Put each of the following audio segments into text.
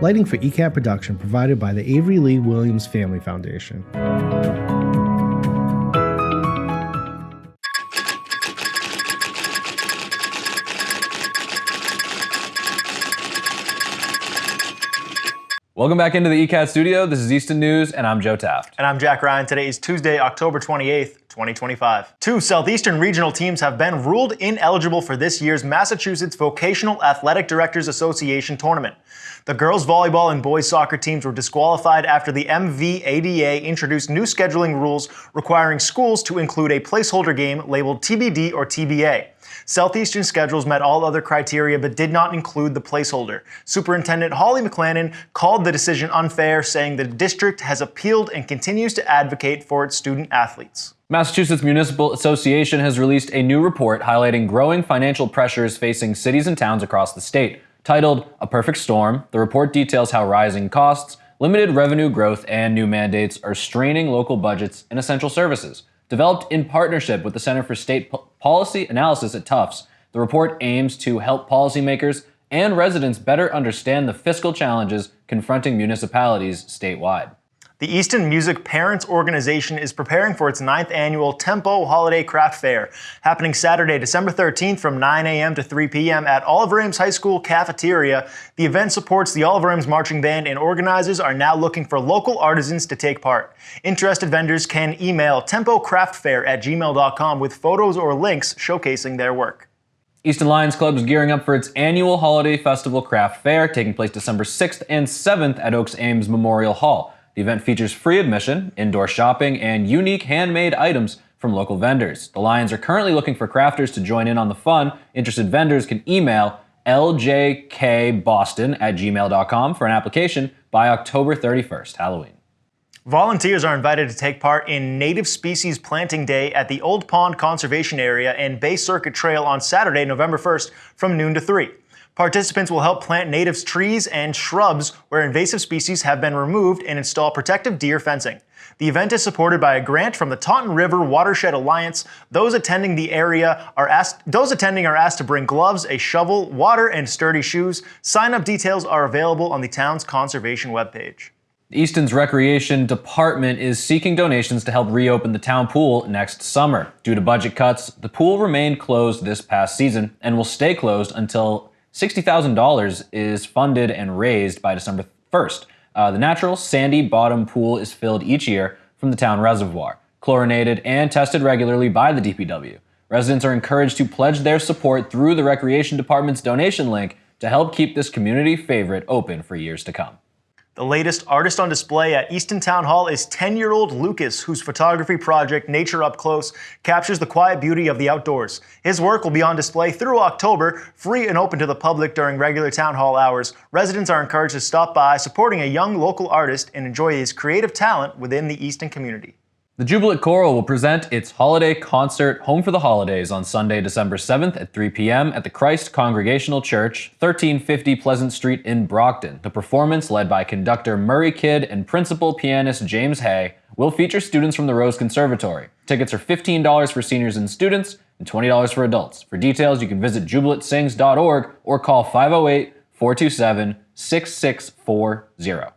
Lighting for ECAT production provided by the Avery Lee Williams Family Foundation. Welcome back into the ECAT studio. This is Easton News, and I'm Joe Taft. And I'm Jack Ryan. Today is Tuesday, October 28th, 2025. Two Southeastern regional teams have been ruled ineligible for this year's Massachusetts Vocational Athletic Directors Association tournament. The girls volleyball and boys soccer teams were disqualified after the MVADA introduced new scheduling rules requiring schools to include a placeholder game labeled TBD or TBA. Southeastern schedules met all other criteria but did not include the placeholder. Superintendent Holly McLennan called the decision unfair, saying the district has appealed and continues to advocate for its student athletes. Massachusetts Municipal Association has released a new report highlighting growing financial pressures facing cities and towns across the state. Titled A Perfect Storm, the report details how rising costs, limited revenue growth, and new mandates are straining local budgets and essential services. Developed in partnership with the Center for State Policy Analysis at Tufts, the report aims to help policymakers and residents better understand the fiscal challenges confronting municipalities statewide. The Easton Music Parents Organization is preparing for its 9th annual Tempo Holiday Craft Fair, happening Saturday, December 13th from 9 a.m. to 3 p.m. at Oliver Ames High School cafeteria. The event supports the Oliver Ames Marching Band, and organizers are now looking for local artisans to take part. Interested vendors can email tempocraftfair@gmail.com with photos or links showcasing their work. Easton Lions Club is gearing up for its annual Holiday Festival Craft Fair, taking place December 6th and 7th at Oaks Ames Memorial Hall. The event features free admission, indoor shopping, and unique handmade items from local vendors. The Lions are currently looking for crafters to join in on the fun. Interested vendors can email ljkboston@gmail.com for an application by October 31st, Halloween. Volunteers are invited to take part in Native Species Planting Day at the Old Pond Conservation Area and Bay Circuit Trail on Saturday, November 1st from noon to 3. Participants will help plant native trees and shrubs where invasive species have been removed and install protective deer fencing. The event is supported by a grant from the Taunton River Watershed Alliance. Those attending are asked to bring gloves, a shovel, water, and sturdy shoes. Sign-up details are available on the town's conservation webpage. Easton's Recreation Department is seeking donations to help reopen the town pool next summer. Due to budget cuts, the pool remained closed this past season and will stay closed until $60,000 is funded and raised by December 1st. The natural sandy bottom pool is filled each year from the town reservoir, chlorinated and tested regularly by the DPW. Residents are encouraged to pledge their support through the Recreation Department's donation link to help keep this community favorite open for years to come. The latest artist on display at Easton Town Hall is 10-year-old Lucas, whose photography project, Nature Up Close, captures the quiet beauty of the outdoors. His work will be on display through October, free and open to the public during regular town hall hours. Residents are encouraged to stop by, supporting a young local artist and enjoy his creative talent within the Easton community. The Jubilant Choral will present its holiday concert, Home for the Holidays, on Sunday, December 7th at 3 p.m. at the Christ Congregational Church, 1350 Pleasant Street in Brockton. The performance, led by conductor Murray Kidd and principal pianist James Hay, will feature students from the Rose Conservatory. Tickets are $15 for seniors and students and $20 for adults. For details, you can visit jubilantsings.org or call 508-427-6640.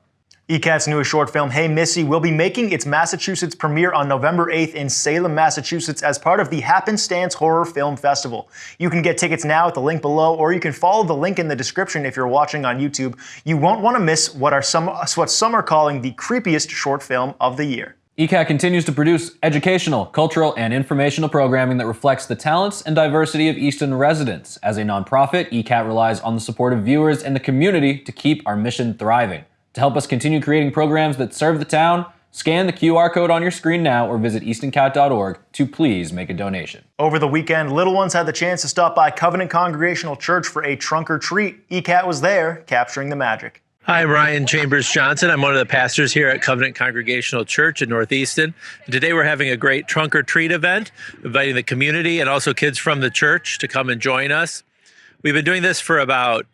ECAT's newest short film, Hey Missy, will be making its Massachusetts premiere on November 8th in Salem, Massachusetts as part of the Happenstance Horror Film Festival. You can get tickets now at the link below, or you can follow the link in the description if you're watching on YouTube. You won't want to miss what some are calling the creepiest short film of the year. ECAT continues to produce educational, cultural, and informational programming that reflects the talents and diversity of Easton residents. As a nonprofit, ECAT relies on the support of viewers and the community to keep our mission thriving. To help us continue creating programs that serve the town, scan the QR code on your screen now or visit eastoncat.org to please make a donation. Over the weekend, little ones had the chance to stop by Covenant Congregational Church for a trunk or treat. ECAT was there, capturing the magic. Hi, I'm Ryan Chambers Johnson. I'm one of the pastors here at Covenant Congregational Church in North Easton. Today we're having a great trunk or treat event, inviting the community and also kids from the church to come and join us. We've been doing this for about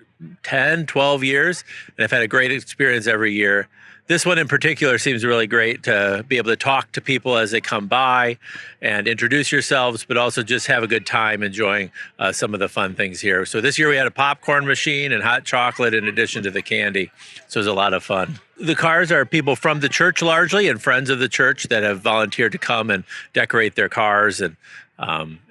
10, 12 years, and I've had a great experience every year. This one in particular seems really great to be able to talk to people as they come by and introduce yourselves, but also just have a good time enjoying some of the fun things here. So this year we had a popcorn machine and hot chocolate in addition to the candy. So it was a lot of fun. The cars are people from the church largely and friends of the church that have volunteered to come and decorate their cars and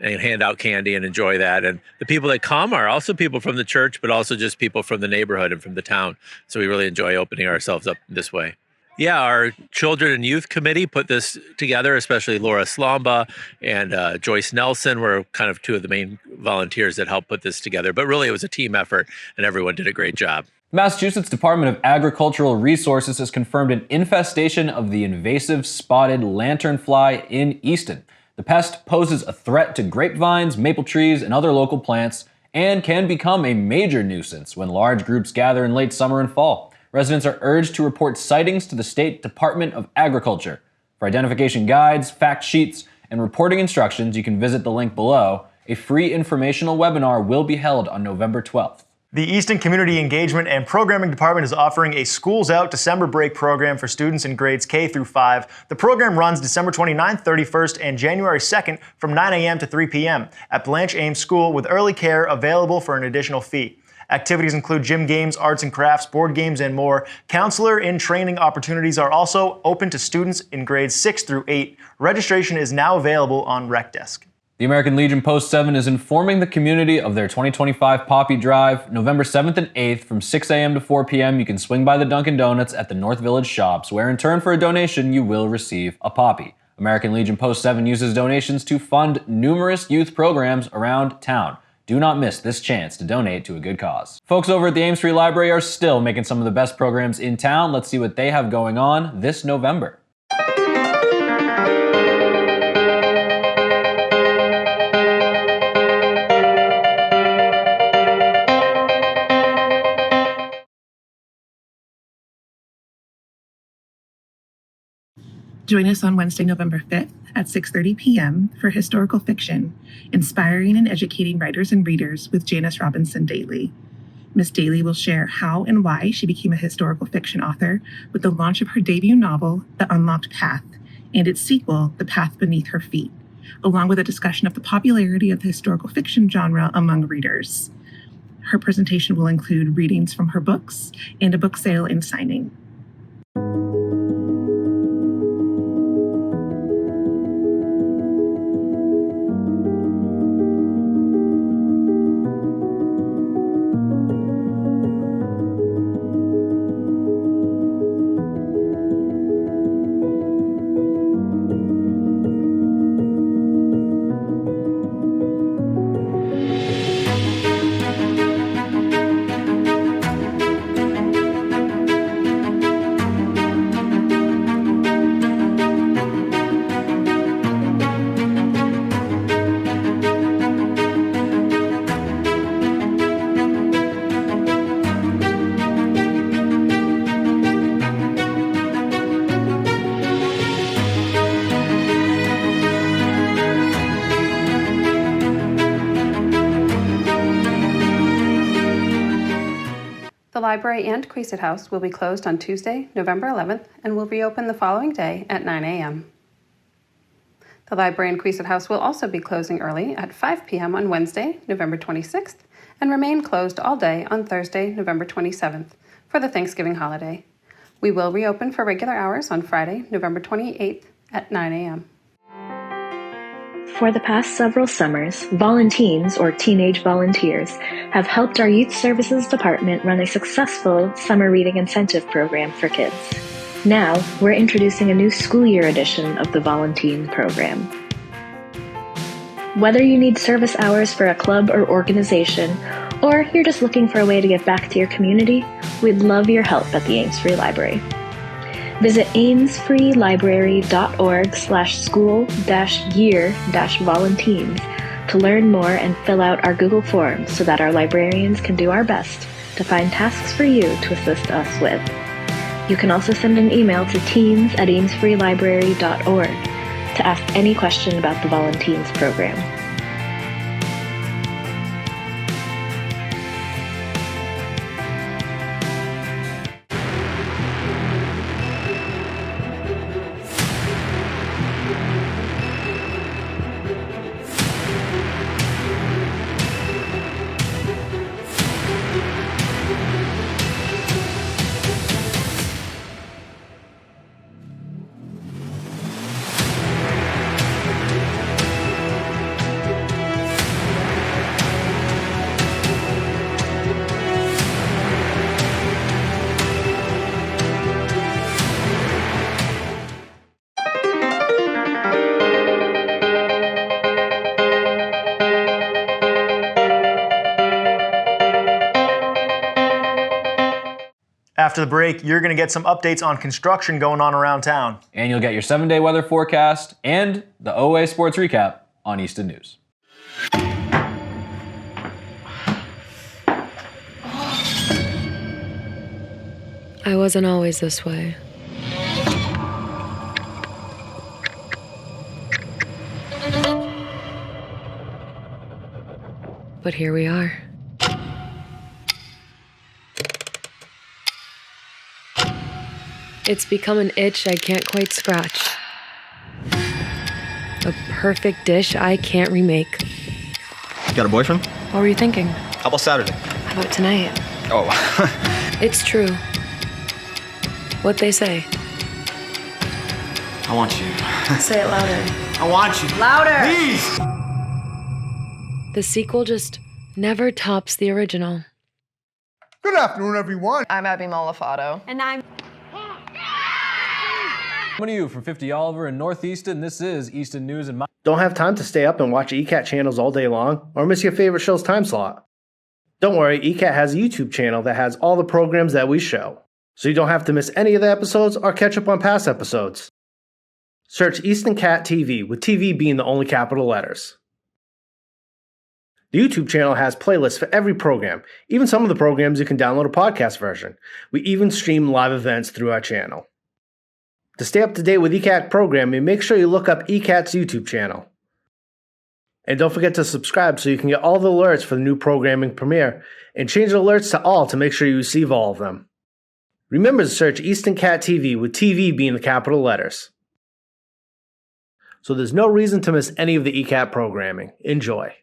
hand out candy and enjoy that. And the people that come are also people from the church, but also just people from the neighborhood and from the town. So we really enjoy opening ourselves up this way. Yeah, our Children and Youth Committee put this together, especially Laura Slomba and Joyce Nelson were kind of two of the main volunteers that helped put this together. But really, it was a team effort, and everyone did a great job. Massachusetts Department of Agricultural Resources has confirmed an infestation of the invasive spotted lanternfly in Easton. The pest poses a threat to grapevines, maple trees, and other local plants, and can become a major nuisance when large groups gather in late summer and fall. Residents are urged to report sightings to the State Department of Agriculture. For identification guides, fact sheets, and reporting instructions, you can visit the link below. A free informational webinar will be held on November 12th. The Easton Community Engagement and Programming Department is offering a Schools Out December Break program for students in grades K through 5. The program runs December 29th, 31st, and January 2nd from 9 a.m. to 3 p.m. at Blanche Ames School with early care available for an additional fee. Activities include gym games, arts and crafts, board games, and more. Counselor in training opportunities are also open to students in grades 6 through 8. Registration is now available on Rec Desk. The American Legion Post 7 is informing the community of their 2025 Poppy Drive, November 7th and 8th from 6 a.m. to 4 p.m. You can swing by the Dunkin' Donuts at the North Village shops, where in turn for a donation, you will receive a Poppy. American Legion Post 7 uses donations to fund numerous youth programs around town. Do not miss this chance to donate to a good cause. Folks over at the Ames Free Library are still making some of the best programs in town. Let's see what they have going on this November. Join us on Wednesday, November 5th at 6:30 p.m. for Historical Fiction, Inspiring and Educating Writers and Readers with Janice Robinson Daly. Ms. Daly will share how and why she became a historical fiction author with the launch of her debut novel, The Unlocked Path, and its sequel, The Path Beneath Her Feet, along with a discussion of the popularity of the historical fiction genre among readers. Her presentation will include readings from her books and a book sale and signing. The library and Queeset House will be closed on Tuesday, November 11th, and will reopen the following day at 9 a.m. The library and Queeset House will also be closing early at 5 p.m. on Wednesday, November 26th, and remain closed all day on Thursday, November 27th, for the Thanksgiving holiday. We will reopen for regular hours on Friday, November 28th at 9 a.m. For the past several summers, Volunteens, or Teenage Volunteers, have helped our Youth Services Department run a successful summer reading incentive program for kids. Now, we're introducing a new school year edition of the Volunteen program. Whether you need service hours for a club or organization, or you're just looking for a way to give back to your community, we'd love your help at the Ames Free Library. Visit amesfreelibrary.org/school-year-volunteens to learn more and fill out our Google Forms so that our librarians can do our best to find tasks for you to assist us with. You can also send an email to teens@amesfreelibrary.org to ask any question about the Volunteens program. After the break, you're going to get some updates on construction going on around town. And you'll get your 7-day weather forecast and the OA Sports Recap on Easton News. I wasn't always this way. But here we are. It's become an itch I can't quite scratch. A perfect dish I can't remake. You got a boyfriend? What were you thinking? How about Saturday? How about tonight? Oh. It's true. What they say. I want you. Say it louder. I want you. Louder! Please! The sequel just never tops the original. Good afternoon, everyone. I'm Abby Malafato. And I'm... Coming to you from 50 Oliver in North Easton, this is Easton News and Don't have time to stay up and watch ECAT channels all day long or miss your favorite show's time slot? Don't worry, ECAT has a YouTube channel that has all the programs that we show, so you don't have to miss any of the episodes or catch up on past episodes. Search Easton Cat TV, with TV being the only capital letters. The YouTube channel has playlists for every program, even some of the programs you can download a podcast version. We even stream live events through our channel. To stay up to date with ECAT programming, make sure you look up ECAT's YouTube channel. And don't forget to subscribe so you can get all the alerts for the new programming premiere, and change the alerts to all to make sure you receive all of them. Remember to search Easton Cat TV, with TV being the capital letters. So there's no reason to miss any of the ECAT programming. Enjoy.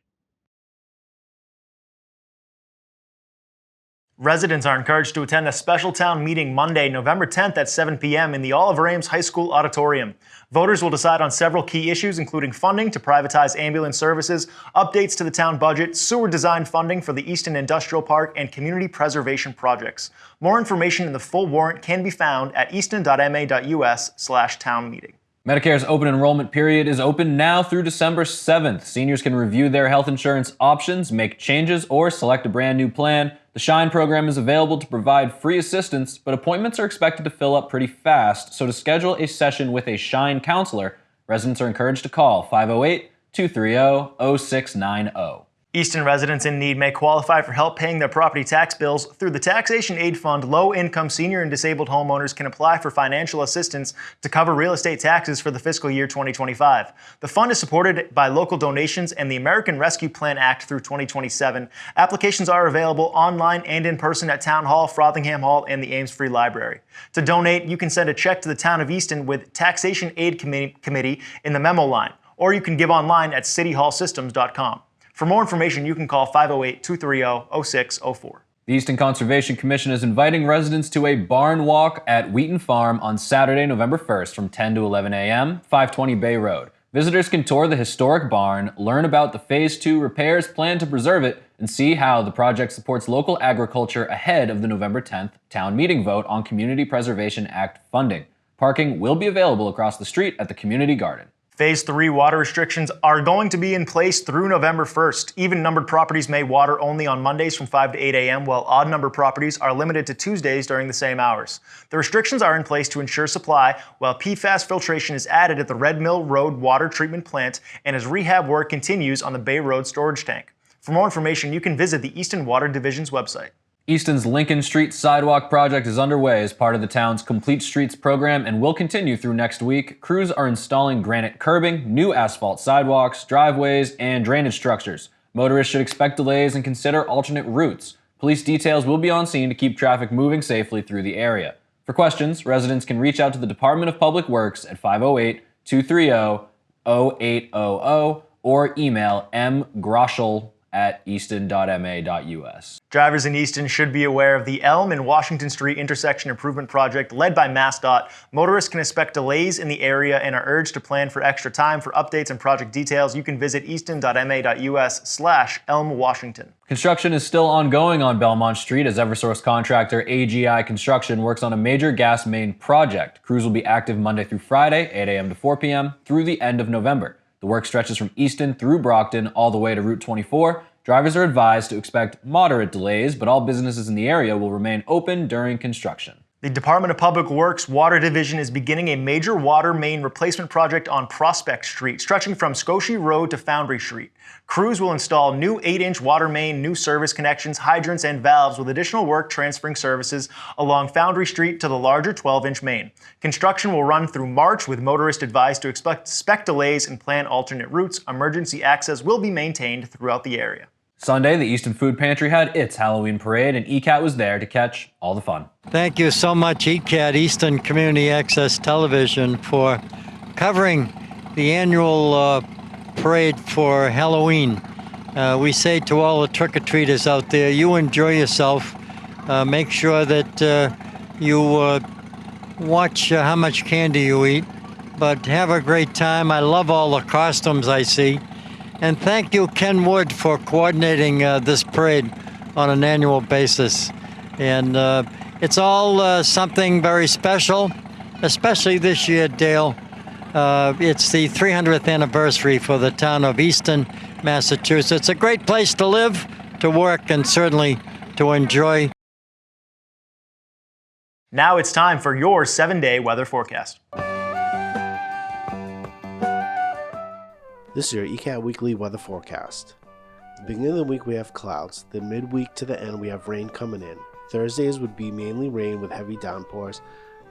Residents are encouraged to attend a special town meeting Monday, November 10th at 7 p.m. in the Oliver Ames High School auditorium. Voters will decide on several key issues, including funding to privatize ambulance services, updates to the town budget, sewer design funding for the Easton Industrial Park, and community preservation projects. More information in the full warrant can be found at easton.ma.us/townmeeting. Medicare's open enrollment period is open now through December 7th. Seniors can review their health insurance options, make changes, or select a brand new plan. The SHINE program is available to provide free assistance, but appointments are expected to fill up pretty fast. So to schedule a session with a SHINE counselor, residents are encouraged to call 508-230-0690. Easton residents in need may qualify for help paying their property tax bills. Through the Taxation Aid Fund, low-income senior and disabled homeowners can apply for financial assistance to cover real estate taxes for the fiscal year 2025. The fund is supported by local donations and the American Rescue Plan Act through 2027. Applications are available online and in person at Town Hall, Frothingham Hall, and the Ames Free Library. To donate, you can send a check to the Town of Easton with Taxation Aid Committee in the memo line, or you can give online at cityhallsystems.com. For more information, you can call 508-230-0604. The Easton Conservation Commission is inviting residents to a barn walk at Wheaton Farm on Saturday, November 1st from 10 to 11 a.m., 520 Bay Road. Visitors can tour the historic barn, learn about the Phase 2 repairs planned to preserve it, and see how the project supports local agriculture ahead of the November 10th town meeting vote on Community Preservation Act funding. Parking will be available across the street at the community garden. Phase 3 water restrictions are going to be in place through November 1st. Even-numbered properties may water only on Mondays from 5 to 8 a.m., while odd-numbered properties are limited to Tuesdays during the same hours. The restrictions are in place to ensure supply, while PFAS filtration is added at the Red Mill Road water treatment plant and as rehab work continues on the Bay Road storage tank. For more information, you can visit the Easton Water Division's website. Easton's Lincoln Street Sidewalk project is underway as part of the town's Complete Streets program and will continue through next week. Crews are installing granite curbing, new asphalt sidewalks, driveways, and drainage structures. Motorists should expect delays and consider alternate routes. Police details will be on scene to keep traffic moving safely through the area. For questions, residents can reach out to the Department of Public Works at 508-230-0800 or email mgroschel@easton.ma.us. Drivers in Easton should be aware of the Elm and Washington Street intersection improvement project led by MassDOT. Motorists can expect delays in the area and are urged to plan for extra time. For updates and project details, you can visit easton.ma.us/ElmWashington. Construction is still ongoing on Belmont Street as Eversource contractor AGI Construction works on a major gas main project. Crews will be active Monday through Friday, 8 a.m. to 4 p.m. through the end of November. The work stretches from Easton through Brockton all the way to Route 24. Drivers are advised to expect moderate delays, but all businesses in the area will remain open during construction. The Department of Public Works Water Division is beginning a major water main replacement project on Prospect Street, stretching from Scotia Road to Foundry Street. Crews will install new 8-inch water main, new service connections, hydrants, and valves, with additional work transferring services along Foundry Street to the larger 12-inch main. Construction will run through March, with motorists advised to expect delays and plan alternate routes. Emergency access will be maintained throughout the area. Sunday, the Easton Food Pantry had its Halloween parade, and ECAT was there to catch all the fun. Thank you so much, ECAT, Easton Community Access Television, for covering the annual parade for Halloween. We say to all the trick-or-treaters out there, you enjoy yourself. Make sure that you watch how much candy you eat, but have a great time. I love all the costumes I see. And thank you, Ken Wood, for coordinating this parade on an annual basis. And it's all something very special, especially this year, Dale. It's the 300th anniversary for the town of Easton, Massachusetts. A great place to live, to work, and certainly to enjoy. Now it's time for your 7-day weather forecast. This is your ECAT Weekly Weather Forecast. At the beginning of the week we have clouds. The midweek to the end we have rain coming in. Thursdays would be mainly rain with heavy downpours.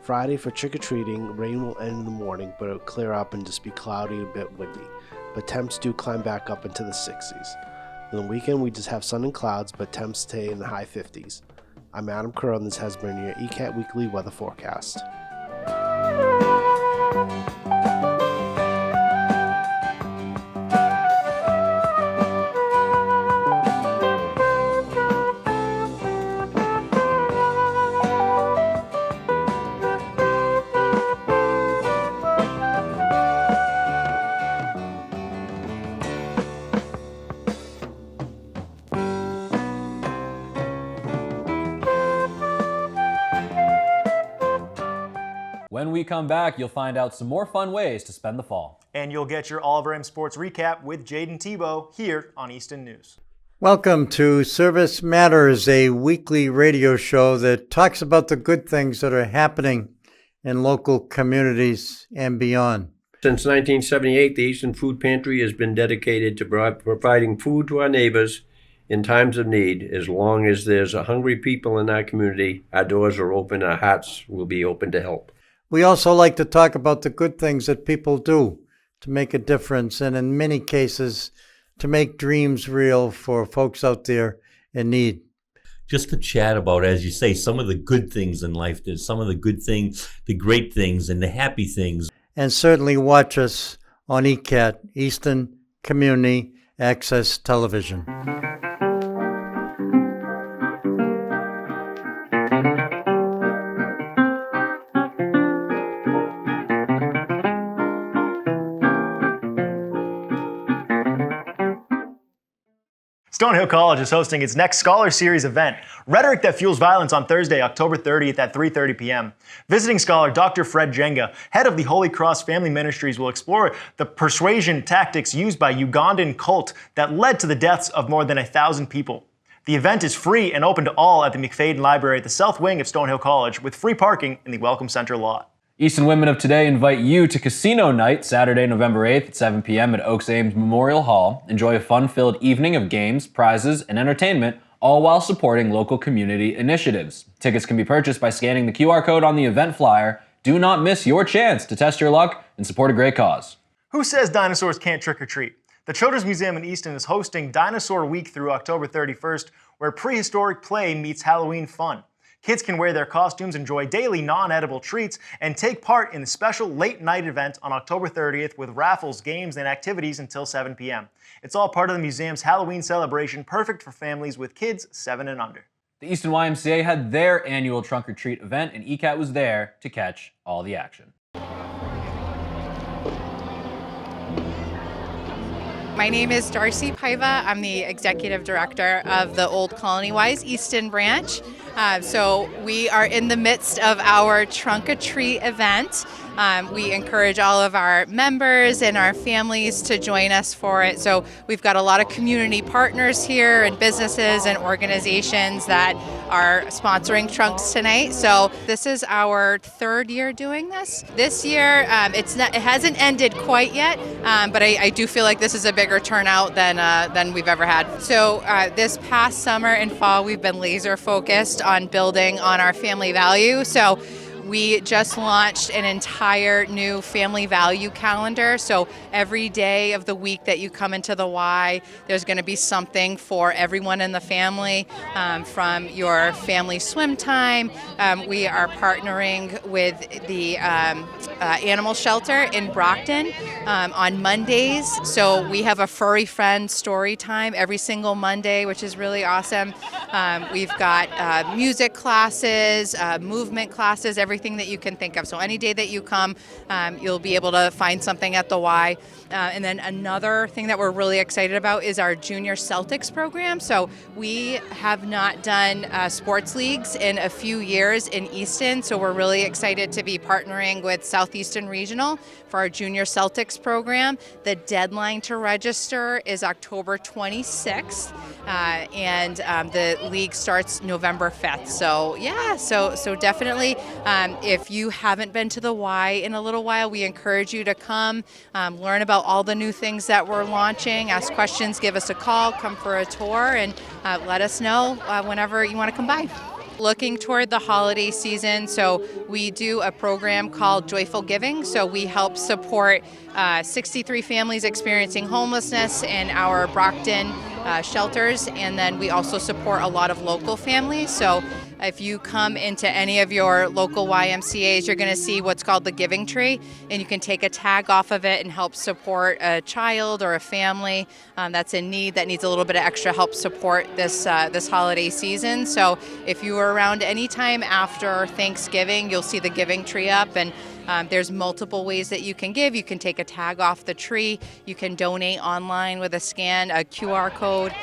Friday for trick-or-treating, rain will end in the morning, but it'll clear up and just be cloudy and a bit windy. But temps do climb back up into the 60s. On the weekend we just have sun and clouds, but temps stay in the high 50s. I'm Adam Kerr, and this has been your ECAT Weekly Weather Forecast. When we come back, you'll find out some more fun ways to spend the fall. And you'll get your Oliver M Sports recap with Jayden Thibault here on Easton News. Welcome to Service Matters, a weekly radio show that talks about the good things that are happening in local communities and beyond. Since 1978, the Easton Food Pantry has been dedicated to providing food to our neighbors in times of need. As long as there's hungry people in our community, our doors are open, our hearts will be open to help. We also like to talk about the good things that people do to make a difference, and in many cases, to make dreams real for folks out there in need. Just to chat about, as you say, some of the good things in life. There's some of the good things, the great things, and the happy things. And certainly watch us on ECAT, Easton Community Access Television. Stonehill College is hosting its next Scholar Series event, Rhetoric That Fuels Violence, on Thursday, October 30th at 3:30 p.m. Visiting scholar Dr. Fred Jenga, head of the Holy Cross Family Ministries, will explore the persuasion tactics used by Ugandan cult that led to the deaths of more than 1,000 people. The event is free and open to all at the McFadden Library at the south wing of Stonehill College, with free parking in the Welcome Center lot. Easton Women of Today invite you to Casino Night, Saturday, November 8th at 7 p.m. at Oaks Ames Memorial Hall. Enjoy a fun-filled evening of games, prizes, and entertainment, all while supporting local community initiatives. Tickets can be purchased by scanning the QR code on the event flyer. Do not miss your chance to test your luck and support a great cause. Who says dinosaurs can't trick-or-treat? The Children's Museum in Easton is hosting Dinosaur Week through October 31st, where prehistoric play meets Halloween fun. Kids can wear their costumes, enjoy daily non-edible treats, and take part in the special late-night event on October 30th with raffles, games, and activities until 7 p.m. It's all part of the museum's Halloween celebration, perfect for families with kids 7 and under. The Easton YMCA had their annual trunk-or-treat event, and ECAT was there to catch all the action. My name is Darcy Paiva. I'm the Executive Director of the Old Colony Wise Easton branch. So we are in the midst of our Trunk or Treat event. We encourage all of our members and our families to join us for it. So we've got a lot of community partners here and businesses and organizations that are sponsoring trunks tonight. So this is our third year doing this. This year, it hasn't ended quite yet, but I do feel like this is a bigger turnout than we've ever had. So this past summer and fall, we've been laser focused on building on our family value. So we just launched an entire new family value calendar. So every day of the week that you come into the Y, there's going to be something for everyone in the family, from your family swim time. We are partnering with the animal shelter in Brockton on Mondays. So we have a furry friend story time every single Monday, which is really awesome. We've got music classes, movement classes, everything that you can think of. So any day that you come, you'll be able to find something at the Y. And then another thing that we're really excited about is our Junior Celtics program. So we have not done sports leagues in a few years in Easton. So we're really excited to be partnering with Southeastern Regional for our Junior Celtics program. The deadline to register is October 26th. And the league starts November 5th. So yeah, so definitely, if you haven't been to the Y in a little while, we encourage you to come, learn about all the new things that we're launching, ask questions, give us a call, come for a tour, and let us know whenever you want to come by. Looking toward the holiday season, so we do a program called Joyful Giving. So we help support 63 families experiencing homelessness in our Brockton shelters, and then we also support a lot of local families. So if you come into any of your local YMCAs, you're going to see what's called the Giving Tree, and you can take a tag off of it and help support a child or a family that's in need, that needs a little bit of extra help support this holiday season. So if you are around anytime after Thanksgiving, you'll see the Giving Tree up, and there's multiple ways that you can give. You can take a tag off the tree. You can donate online with a scan, a QR code,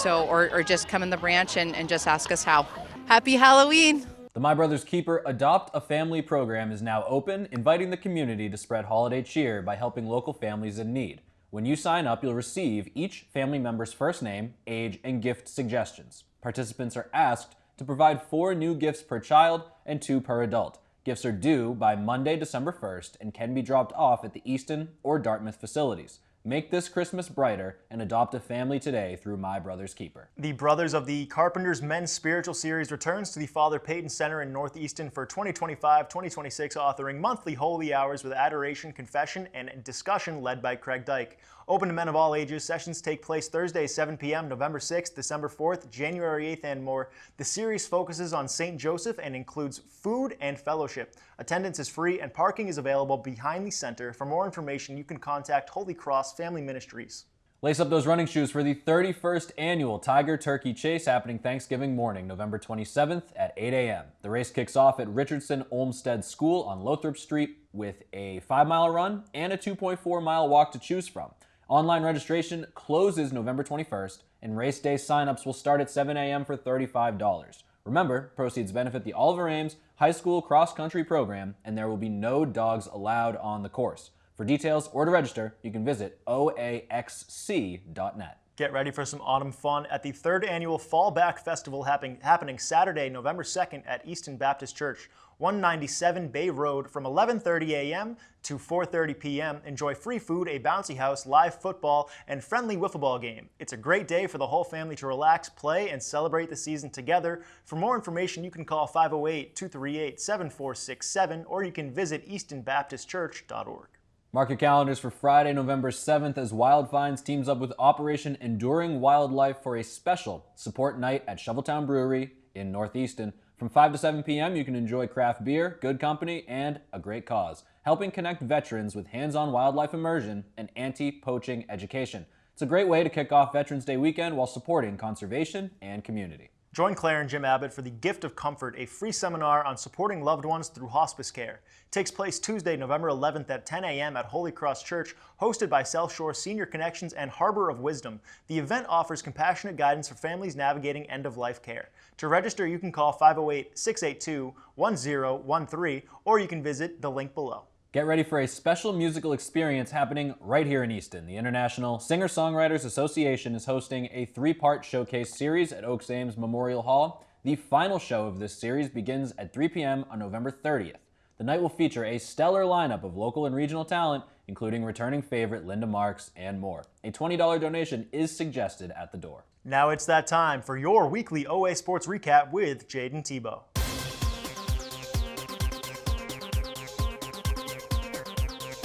or just come in the branch and just ask us how. Happy Halloween! The My Brother's Keeper Adopt a Family program is now open, inviting the community to spread holiday cheer by helping local families in need. When you sign up, you'll receive each family member's first name, age, and gift suggestions. Participants are asked to provide 4 new gifts per child and 2 per adult. Gifts are due by Monday, December 1st, and can be dropped off at the Easton or Dartmouth facilities. Make this Christmas brighter and adopt a family today through My Brother's Keeper. The Brothers of the Carpenters Men's Spiritual Series returns to the Father Peyton Center in North Easton for 2025-2026, authoring monthly holy hours with adoration, confession, and discussion led by Craig Dyke. Open to men of all ages, sessions take place Thursday, 7 p.m., November 6th, December 4th, January 8th, and more. The series focuses on St. Joseph and includes food and fellowship. Attendance is free and parking is available behind the center. For more information, you can contact Holy Cross Family Ministries. Lace up those running shoes for the 31st annual Tiger Turkey Chase happening Thanksgiving morning, November 27th at 8 a.m. The race kicks off at Richardson Olmsted School on Lothrop Street with a 5-mile run and a 2.4-mile walk to choose from. Online registration closes November 21st, and race day signups will start at 7 a.m. for $35. Remember, proceeds benefit the Oliver Ames High School Cross Country Program, and there will be no dogs allowed on the course. For details or to register, you can visit oaxc.net. Get ready for some autumn fun at the 3rd Annual Fallback Festival happening Saturday, November 2nd at Easton Baptist Church, 197 Bay Road from 11:30 a.m. to 4:30 p.m. Enjoy free food, a bouncy house, live football, and friendly wiffle ball game. It's a great day for the whole family to relax, play, and celebrate the season together. For more information, you can call 508-238-7467, or you can visit eastonbaptistchurch.org. Mark your calendars for Friday, November 7th as Wild Finds teams up with Operation Enduring Wildlife for a special support night at Shoveltown Brewery in North Easton. From 5 to 7 p.m., you can enjoy craft beer, good company, and a great cause, helping connect veterans with hands-on wildlife immersion and anti-poaching education. It's a great way to kick off Veterans Day weekend while supporting conservation and community. Join Claire and Jim Abbott for the Gift of Comfort, a free seminar on supporting loved ones through hospice care. It takes place Tuesday, November 11th at 10 a.m. at Holy Cross Church, hosted by South Shore Senior Connections and Harbor of Wisdom. The event offers compassionate guidance for families navigating end-of-life care. To register, you can call 508-682-1013, or you can visit the link below. Get ready for a special musical experience happening right here in Easton. The International Singer-Songwriters Association is hosting a 3-part showcase series at Oaks Ames Memorial Hall. The final show of this series begins at 3 p.m. on November 30th. The night will feature a stellar lineup of local and regional talent, including returning favorite Linda Marks and more. A $20 donation is suggested at the door. Now it's that time for your weekly OA Sports Recap with Jayden Thibault.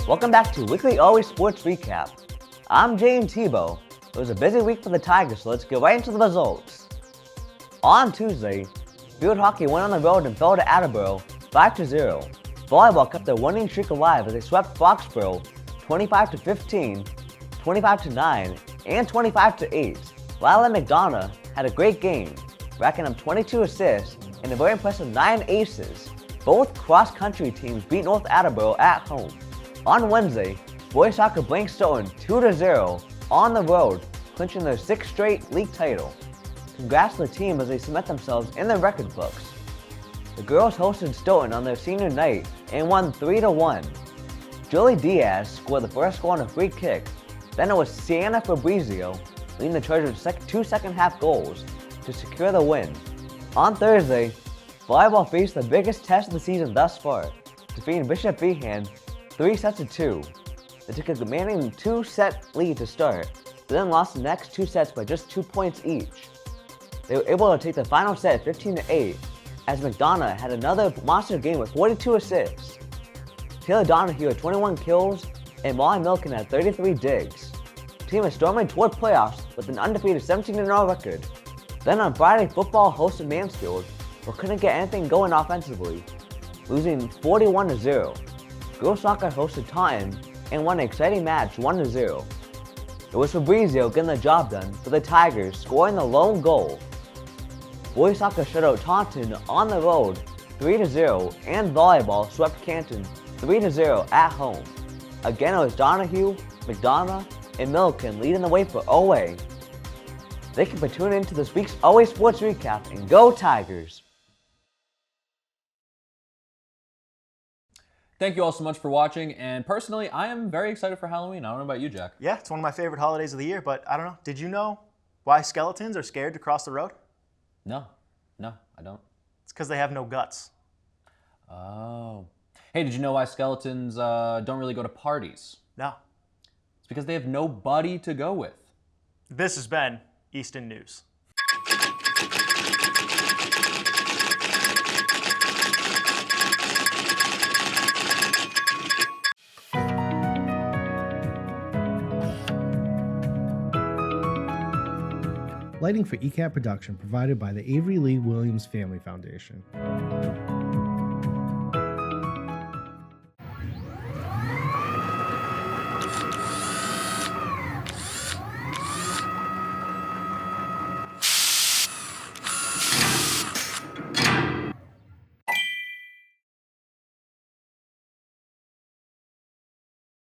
Welcome back to Weekly OA Sports Recap. I'm Jayden Thibault. It was a busy week for the Tigers, so let's get right into the results. On Tuesday, field hockey went on the road and fell to Attleboro 5-0. Volleyball kept their winning streak alive as they swept Foxborough 25-15, 25-9, and 25-8. Lila McDonough had a great game, racking up 22 assists and a very impressive 9 aces. Both cross-country teams beat North Attleboro at home. On Wednesday, boys soccer blanked Stoughton 2-0 on the road, clinching their 6th straight league title. Congrats to the team as they cement themselves in the record books. The girls hosted Stoughton on their senior night and won 3-1. Julie Diaz scored the first goal on a free kick. Then it was Sienna Fabrizio leading the charge with 2 second-half goals to secure the win. On Thursday, volleyball faced the biggest test of the season thus far, defeating Bishop Behan 3-2. They took a commanding 2-set lead to start, but then lost the next 2 sets by just 2 points each. They were able to take the final set 15-8, as McDonough had another monster game with 42 assists. Taylor Donahue had 21 kills, and Molly Milken had 33 digs. The team is storming toward playoffs with an undefeated 17-0 record. Then on Friday, football hosted Mansfield, but couldn't get anything going offensively, losing 41-0. Girls soccer hosted Taunton and won an exciting match 1-0. It was Fabrizio getting the job done for the Tigers, scoring the lone goal. Boys soccer shut out Taunton on the road 3-0, and volleyball swept Canton 3-0 at home. Again, it was Donahue, McDonough, and Milliken leading the way for OA. Thank you for tuning in to this week's OA Sports Recap, and go Tigers! Thank you all so much for watching, and personally, I am very excited for Halloween. I don't know about you, Jack. Yeah, it's one of my favorite holidays of the year, but I don't know. Did you know why skeletons are scared to cross the road? No, I don't. It's because they have no guts. Oh. Hey, did you know why skeletons don't really go to parties? No. It's because they have nobody to go with. This has been Easton News. Lighting for ECAT production provided by the Avery Lee Williams Family Foundation.